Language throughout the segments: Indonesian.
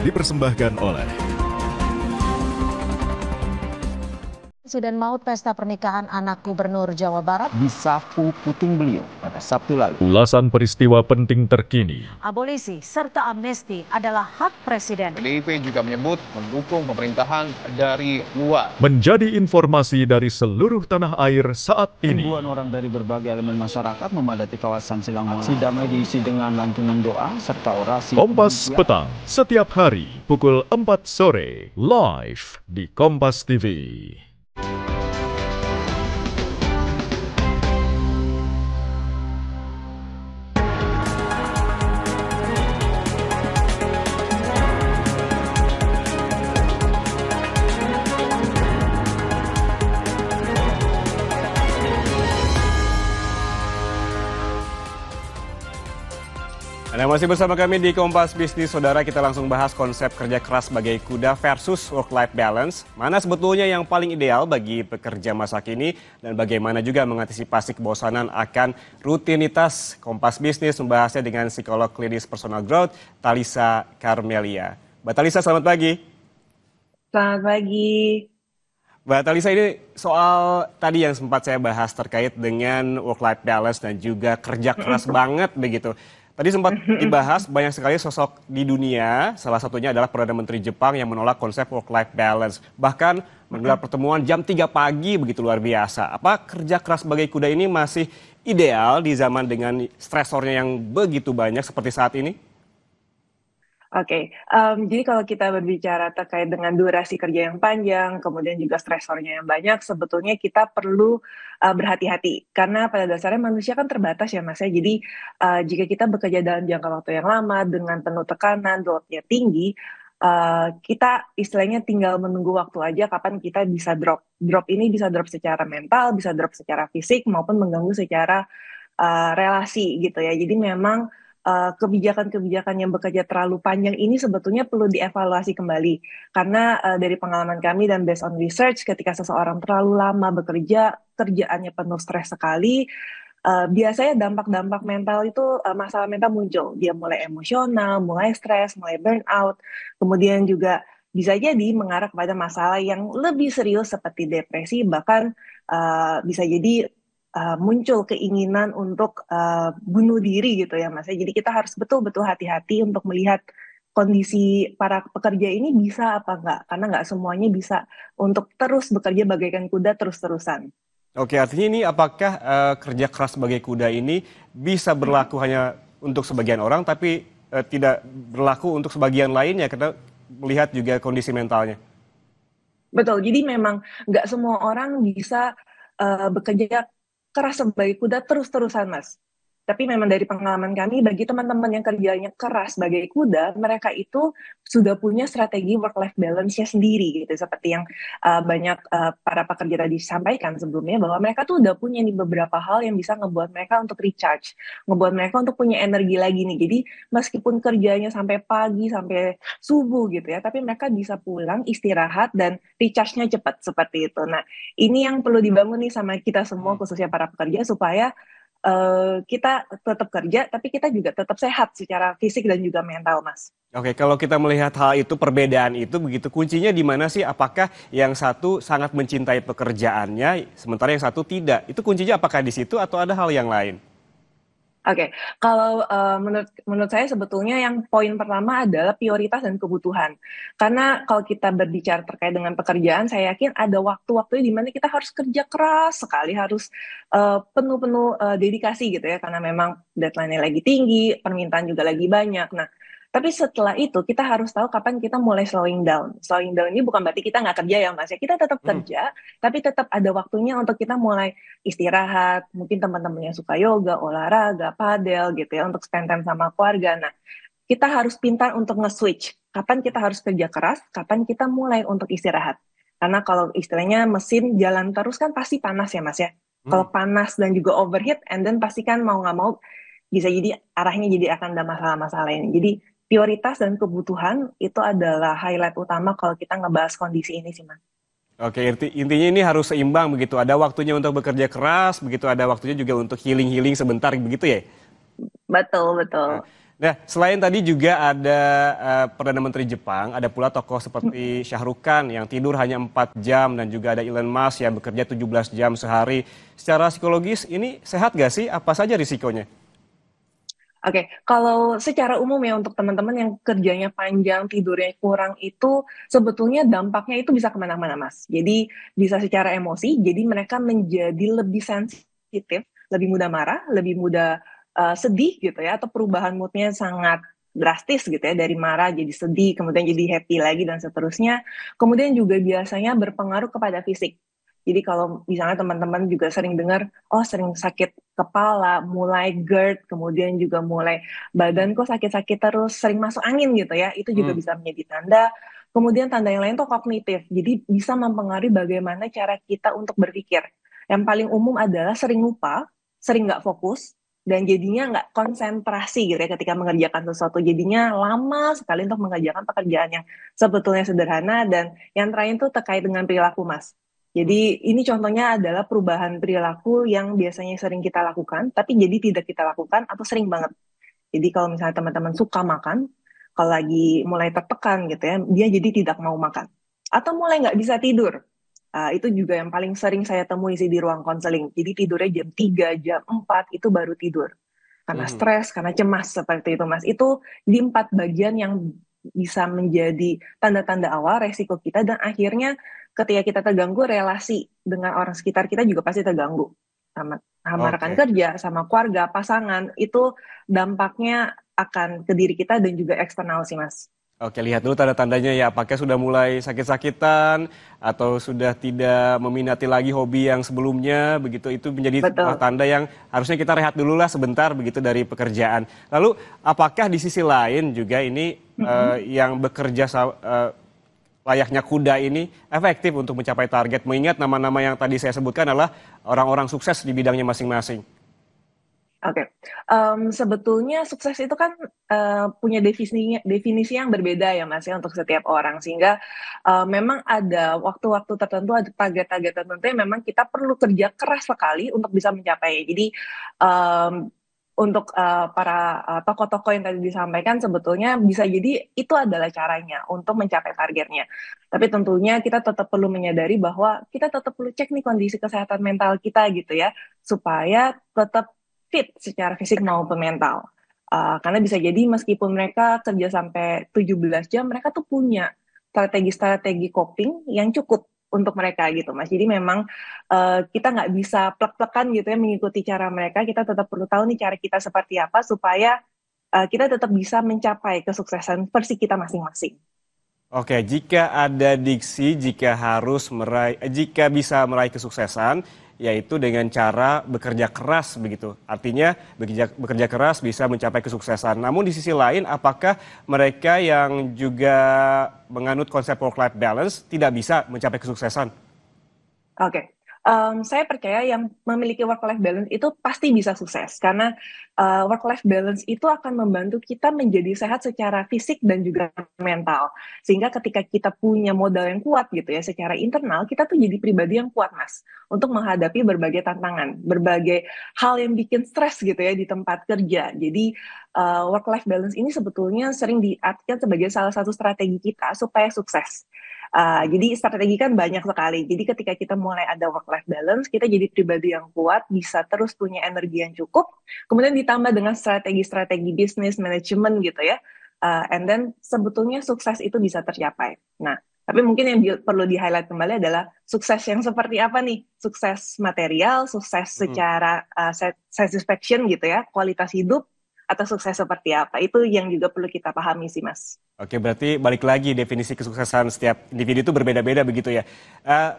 dipersembahkan oleh Insiden maut pesta pernikahan anak Gubernur Jawa Barat disapu puting beliung pada Sabtu lalu. ulasan peristiwa penting terkini. abolisi serta amnesti adalah hak Presiden. PDIP juga menyebut mendukung pemerintahan dari luar. Menjadi informasi dari seluruh tanah air saat ini. Ribuan orang dari berbagai elemen masyarakat memadati kawasan Silang Monas. Sidang diisi dengan lantunan doa serta orasi. Kompas Petang, setiap hari pukul 4 sore, live di Kompas TV. Anda masih bersama kami di Kompas Bisnis, Saudara. Kita langsung bahas konsep kerja keras sebagai kuda versus work-life balance. Mana sebetulnya yang paling ideal bagi pekerja masa kini dan bagaimana juga mengantisipasi kebosanan akan rutinitas. Kompas Bisnis membahasnya dengan psikolog klinis personal growth, Talisa Carmelia. Mbak Talisa, selamat pagi. Selamat pagi. Mbak Talisa, ini soal tadi yang sempat saya bahas terkait dengan work-life balance dan juga kerja keras banget begitu. Tadi sempat dibahas banyak sekali sosok di dunia, salah satunya adalah Perdana Menteri Jepang yang menolak konsep work-life balance. Bahkan menggelar pertemuan jam 3 pagi begitu luar biasa. Apa kerja keras sebagai kuda ini masih ideal di zaman dengan stresornya yang begitu banyak seperti saat ini? Oke, jadi kalau kita berbicara terkait dengan durasi kerja yang panjang, kemudian juga stresornya yang banyak, sebetulnya kita perlu berhati-hati. Karena pada dasarnya manusia kan terbatas ya Mas ya. Jadi jika kita bekerja dalam jangka waktu yang lama dengan penuh tekanan, loadnya tinggi, kita istilahnya tinggal menunggu waktu aja kapan kita bisa drop. Drop ini bisa drop secara mental, bisa drop secara fisik, maupun mengganggu secara relasi gitu ya. Jadi memang kebijakan-kebijakan yang bekerja terlalu panjang ini sebetulnya perlu dievaluasi kembali. Karena dari pengalaman kami dan based on research, ketika seseorang terlalu lama bekerja, kerjaannya penuh stres sekali, biasanya dampak-dampak mental itu, masalah mental muncul. Dia mulai emosional, mulai stres, mulai burnout, kemudian juga bisa jadi mengarah kepada masalah yang lebih serius seperti depresi, bahkan bisa jadi muncul keinginan untuk bunuh diri gitu ya Mas. Jadi kita harus betul-betul hati-hati untuk melihat kondisi para pekerja ini bisa apa enggak. Karena enggak semuanya bisa untuk terus bekerja bagaikan kuda terus-terusan. Oke, artinya ini apakah kerja keras sebagai kuda ini bisa berlaku hanya untuk sebagian orang tapi tidak berlaku untuk sebagian lainnya karena melihat juga kondisi mentalnya? Betul, jadi memang nggak semua orang bisa bekerja keras sebagai kuda terus-terusan, Mas. Tapi memang dari pengalaman kami, bagi teman-teman yang kerjanya keras sebagai kuda, mereka itu sudah punya strategi work-life balance-nya sendiri, gitu. Seperti yang banyak para pekerja tadi sampaikan sebelumnya, bahwa mereka tuh udah punya nih beberapa hal yang bisa ngebuat mereka untuk recharge, ngebuat mereka untuk punya energi lagi nih. Jadi meskipun kerjanya sampai pagi, sampai subuh gitu ya, tapi mereka bisa pulang, istirahat, dan recharge-nya cepat seperti itu. Nah, ini yang perlu dibangun nih sama kita semua, khususnya para pekerja, supaya kita tetap kerja, tapi kita juga tetap sehat secara fisik dan juga mental, Mas. Oke, kalau kita melihat hal itu, perbedaan itu begitu, kuncinya di mana sih? Apakah yang satu sangat mencintai pekerjaannya, sementara yang satu tidak? Itu kuncinya apakah di situ atau ada hal yang lain? Oke, kalau menurut saya sebetulnya yang poin pertama adalah prioritas dan kebutuhan. Karena kalau kita berbicara terkait dengan pekerjaan, saya yakin ada waktu-waktu di mana kita harus kerja keras sekali, harus penuh-penuh dedikasi gitu ya, karena memang deadline-nya lagi tinggi, permintaan juga lagi banyak. Nah, tapi setelah itu kita harus tahu kapan kita mulai slowing down. Slowing down ini bukan berarti kita nggak kerja ya Mas ya. Kita tetap kerja, tapi tetap ada waktunya untuk kita mulai istirahat. Mungkin teman-teman yang suka yoga, olahraga, padel gitu ya, untuk spend time sama keluarga. Nah, kita harus pintar untuk nge-switch. Kapan kita harus kerja keras, kapan kita mulai untuk istirahat. Karena kalau istilahnya mesin jalan terus kan pasti panas ya Mas ya. Kalau panas dan juga overheat, and then pasti kan mau nggak mau bisa jadi arahnya jadi akan ada masalah-masalah ini. Jadi prioritas dan kebutuhan itu adalah highlight utama kalau kita ngebahas kondisi ini sih, Mas. Oke, intinya ini harus seimbang begitu. Ada waktunya untuk bekerja keras, begitu ada waktunya juga untuk healing-healing sebentar begitu ya? Betul, betul. Nah, selain tadi juga ada Perdana Menteri Jepang, ada pula tokoh seperti Shah Rukh Khan yang tidur hanya 4 jam dan juga ada Elon Musk yang bekerja 17 jam sehari. Secara psikologis ini sehat gak sih? Apa saja risikonya? Oke, kalau secara umum ya untuk teman-teman yang kerjanya panjang, tidurnya kurang itu sebetulnya dampaknya itu bisa kemana-mana, Mas. Jadi bisa secara emosi, jadi mereka menjadi lebih sensitif, lebih mudah marah, lebih mudah sedih gitu ya, atau perubahan moodnya sangat drastis gitu ya, dari marah jadi sedih, kemudian jadi happy lagi dan seterusnya. Kemudian juga biasanya berpengaruh kepada fisik. Jadi kalau misalnya teman-teman juga sering dengar, oh sering sakit kepala, mulai GERD, kemudian juga mulai badan kok sakit-sakit terus, sering masuk angin gitu ya, itu juga Hmm, bisa menjadi tanda. Kemudian tanda yang lain tuh kognitif, jadi bisa mempengaruhi bagaimana cara kita untuk berpikir. Yang paling umum adalah sering lupa, sering nggak fokus, dan jadinya nggak konsentrasi gitu ya ketika mengerjakan sesuatu. Jadinya lama sekali untuk mengerjakan pekerjaan yang sebetulnya sederhana, dan yang terakhir tuh terkait dengan perilaku, Mas. Jadi ini contohnya adalah perubahan perilaku yang biasanya sering kita lakukan, tapi jadi tidak kita lakukan atau sering banget. Jadi kalau misalnya teman-teman suka makan, kalau lagi mulai tertekan gitu ya, dia jadi tidak mau makan. Atau mulai nggak bisa tidur. Itu juga yang paling sering saya temui sih di ruang konseling. Jadi tidurnya jam 3, jam 4 itu baru tidur. Karena mhm. stres, karena cemas seperti itu, Mas. Itu di 4 bagian yang bisa menjadi tanda-tanda awal resiko kita, dan akhirnya ketika kita terganggu, relasi dengan orang sekitar kita juga pasti terganggu. Sama rekan Oke. kerja, sama keluarga, pasangan, itu dampaknya akan ke diri kita dan juga eksternal sih, Mas. Oke, lihat dulu tanda-tandanya ya, apakah sudah mulai sakit-sakitan atau sudah tidak meminati lagi hobi yang sebelumnya, begitu itu menjadi sebuah Betul. tanda yang harusnya kita rehat dulu lah sebentar begitu dari pekerjaan. Lalu, apakah di sisi lain juga ini Mm-mm. yang bekerja layaknya kuda ini efektif untuk mencapai target? Mengingat nama-nama yang tadi saya sebutkan adalah orang-orang sukses di bidangnya masing-masing. Oke, sebetulnya sukses itu kan punya definisi yang berbeda ya Mas ya untuk setiap orang, sehingga memang ada waktu-waktu tertentu, ada target-target tertentu yang memang kita perlu kerja keras sekali untuk bisa mencapai. Jadi um, untuk para tokoh-tokoh yang tadi disampaikan, sebetulnya bisa jadi itu adalah caranya untuk mencapai targetnya. Tapi tentunya kita tetap perlu menyadari bahwa kita tetap perlu cek nih kondisi kesehatan mental kita gitu ya, supaya tetap fit secara fisik maupun mental. Karena bisa jadi meskipun mereka kerja sampai 17 jam, mereka tuh punya strategi-strategi coping yang cukup untuk mereka gitu, Mas. Jadi memang kita nggak bisa plek-plekan gitu ya mengikuti cara mereka. Kita tetap perlu tahu nih cara kita seperti apa supaya kita tetap bisa mencapai kesuksesan versi kita masing-masing. Oke, jika ada diksi, jika bisa meraih kesuksesan, yaitu dengan cara bekerja keras begitu. Artinya bekerja keras bisa mencapai kesuksesan. Namun di sisi lain, apakah mereka yang juga menganut konsep work-life balance tidak bisa mencapai kesuksesan? Oke, saya percaya yang memiliki work-life balance itu pasti bisa sukses karena work-life balance itu akan membantu kita menjadi sehat secara fisik dan juga mental. Sehingga ketika kita punya modal yang kuat gitu ya secara internal, kita tuh jadi pribadi yang kuat, Mas, untuk menghadapi berbagai tantangan, berbagai hal yang bikin stres gitu ya di tempat kerja. Jadi work-life balance ini sebetulnya sering diartikan sebagai salah satu strategi kita supaya sukses. Jadi strategi kan banyak sekali. Jadi ketika kita mulai ada work-life balance, kita jadi pribadi yang kuat, bisa terus punya energi yang cukup. Kemudian ditambah dengan strategi-strategi bisnis, manajemen gitu ya. And then sebetulnya sukses itu bisa tercapai. Nah, tapi mungkin yang perlu di-highlight kembali adalah sukses yang seperti apa nih? Sukses material, sukses Mm-mm. secara satisfaction gitu ya, kualitas hidup, atau sukses seperti apa? Itu yang juga perlu kita pahami sih, Mas. Oke, berarti balik lagi definisi kesuksesan setiap individu itu berbeda-beda begitu ya.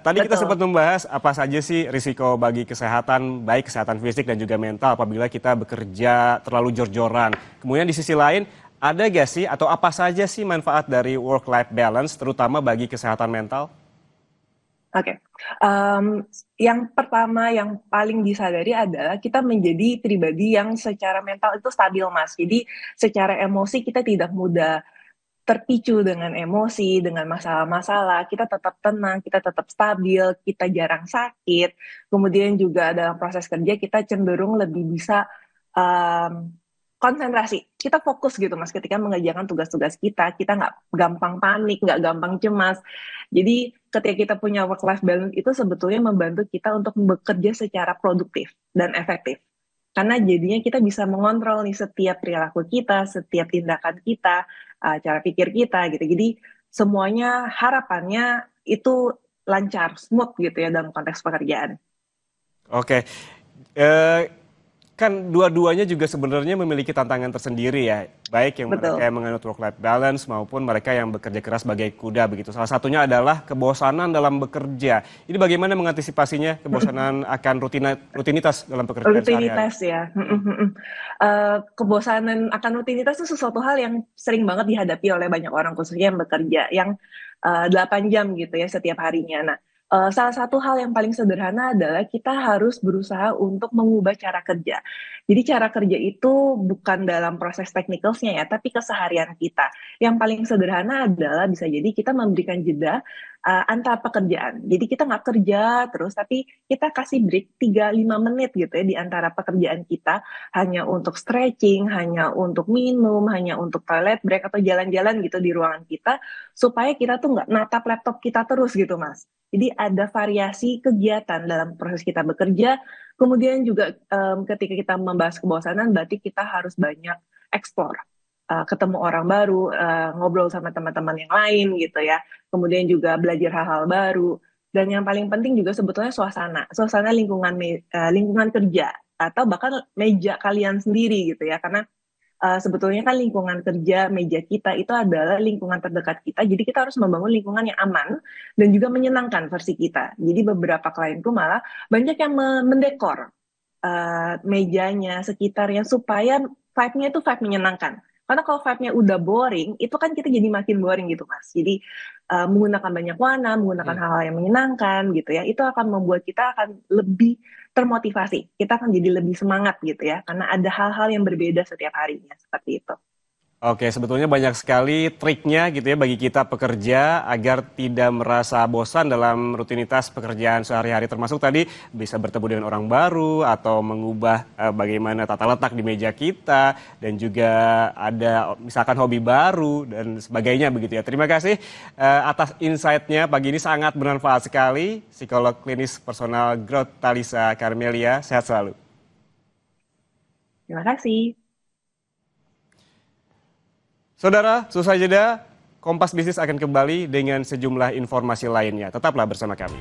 Tadi kita sempat Betul. membahas apa saja sih risiko bagi kesehatan, baik kesehatan fisik dan juga mental apabila kita bekerja terlalu jor-joran. Kemudian di sisi lain, ada gak sih atau apa saja sih manfaat dari work-life balance terutama bagi kesehatan mental? Oke, yang pertama yang paling disadari adalah kita menjadi pribadi yang secara mental itu stabil, Mas. Jadi secara emosi kita tidak mudah terpicu dengan emosi, dengan masalah-masalah. Kita tetap tenang, kita tetap stabil, kita jarang sakit. Kemudian juga dalam proses kerja kita cenderung lebih bisa um, konsentrasi. Kita fokus gitu Mas ketika mengerjakan tugas-tugas kita nggak gampang panik, nggak gampang cemas. Jadi ketika kita punya work-life balance itu sebetulnya membantu kita untuk bekerja secara produktif dan efektif. Karena jadinya kita bisa mengontrol nih setiap perilaku kita, setiap tindakan kita, cara pikir kita gitu. Jadi semuanya harapannya itu lancar, smooth gitu ya dalam konteks pekerjaan. Oke, Eh, kan dua-duanya juga sebenarnya memiliki tantangan tersendiri ya, baik yang mereka Betul. yang menganut work-life balance maupun mereka yang bekerja keras sebagai kuda begitu. Salah satunya adalah kebosanan dalam bekerja. Ini bagaimana mengantisipasinya kebosanan akan rutinitas dalam pekerjaan sehari-hari? Rutinitas ya. Kebosanan akan rutinitas itu sesuatu hal yang sering banget dihadapi oleh banyak orang khususnya yang bekerja yang 8 jam gitu ya setiap harinya. Nah, salah satu hal yang paling sederhana adalah kita harus berusaha untuk mengubah cara kerja. Jadi cara kerja itu bukan dalam proses technicals-nya ya, tapi keseharian kita. Yang paling sederhana adalah bisa jadi kita memberikan jeda antar pekerjaan. Jadi kita nggak kerja terus, tapi kita kasih break 3-5 menit gitu ya di antara pekerjaan kita, hanya untuk stretching, hanya untuk minum, hanya untuk toilet break atau jalan-jalan gitu di ruangan kita, supaya kita tuh nggak natap laptop kita terus gitu Mas. Jadi ada variasi kegiatan dalam proses kita bekerja. Kemudian juga ketika kita membahas kebosanan, berarti kita harus banyak explore, ketemu orang baru, ngobrol sama teman-teman yang lain gitu ya. Kemudian juga belajar hal-hal baru. Dan yang paling penting juga sebetulnya suasana lingkungan kerja atau bahkan meja kalian sendiri gitu ya. Karena sebetulnya kan lingkungan kerja meja kita itu adalah lingkungan terdekat kita, jadi kita harus membangun lingkungan yang aman dan juga menyenangkan versi kita. Jadi beberapa klienku malah banyak yang mendekor mejanya, sekitarnya supaya vibe-nya itu vibe menyenangkan. Karena kalau vibe-nya udah boring, itu kan kita jadi makin boring gitu Mas. Jadi menggunakan banyak warna, menggunakan hal-hal yang menyenangkan gitu ya, itu akan membuat kita akan lebih termotivasi. Kita akan jadi lebih semangat gitu ya, karena ada hal-hal yang berbeda setiap harinya, seperti itu. Oke, sebetulnya banyak sekali triknya gitu ya bagi kita pekerja agar tidak merasa bosan dalam rutinitas pekerjaan sehari-hari. Termasuk tadi bisa bertemu dengan orang baru atau mengubah bagaimana tata letak di meja kita. Dan juga ada misalkan hobi baru dan sebagainya begitu ya. Terima kasih atas insight-nya pagi ini sangat bermanfaat sekali. Psikolog klinis personal growth Talisa Carmelia, sehat selalu. Terima kasih. Saudara, selesai jeda, Kompas Bisnis akan kembali dengan sejumlah informasi lainnya. Tetaplah bersama kami.